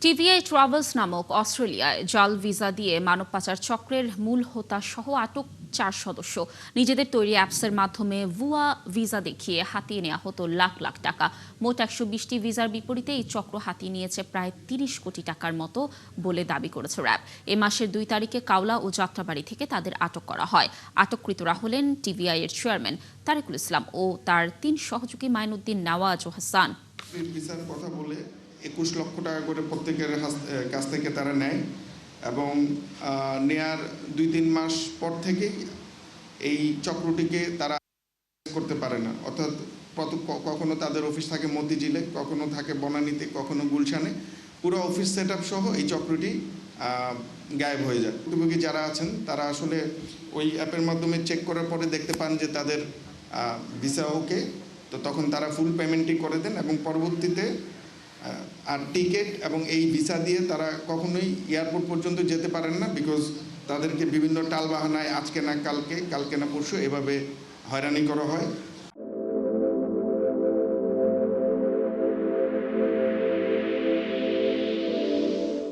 টিভিআই travels নামক অস্ট্রেলিয়ায় জাল ভিসা দিয়ে মানব পাচার চক্রের মূল হোতা সহ আটক 4 সদস্য। নিজেদের তৈরি অ্যাপসের মাধ্যমে ভুয়া ভিসা দেখিয়ে হাতিয়ে নেওয়া হতো লাখ লাখ টাকা। মোট 120টি ভিসার বিপরীতে এই চক্র হাতিয়ে নিয়েছে প্রায় 30 কোটি টাকার মতো বলে দাবি করেছে র্যাব। এ মাসের 2 তারিখে কাওলা ও যাত্রাবাড়ি থেকে তাদের আটক করা হয়। আটককৃতরা হলেন টিভিআই এর চেয়ারম্যান তারিকুল ইসলাম ও তার 3 সহযোগী মাইনুদ্দিন, নওয়াজ ও হাসান। ভিসার কথা বলে 21 লক্ষ টাকা করে প্রত্যেকের কাছ থেকে তারা নেয় এবং নেয়ার 2-3 মাস পর থেকেই এই চক্রটিকে তারা করতে পারে না। অর্থাৎ কখনো তাদের অফিস থাকে মতিঝিলে, কখনো থাকে বনানীতে, কখনো গুলশানে। পুরো অফিস সেট আপ সহ এই চক্রটি গায়েব হয়ে যায়। ভুক্তভোগী যারা আছেন তারা আসলে ওই অ্যাপের মাধ্যমে চেক করার পরে দেখতে পান যে তাদের ভিসা ওকে, তো তখন তারা ফুল পেমেন্টই করে দেন এবং পরবর্তীতে আর টিকিট এবং এই ভিসা দিয়ে তারা কখনোই এয়ারপোর্ট পর্যন্ত যেতে পারেন না, বিকজ তাদেরকে বিভিন্ন টালবাহানায় আজকে না কালকে, কালকে না পরশু এভাবে হয়রানি করা হয়।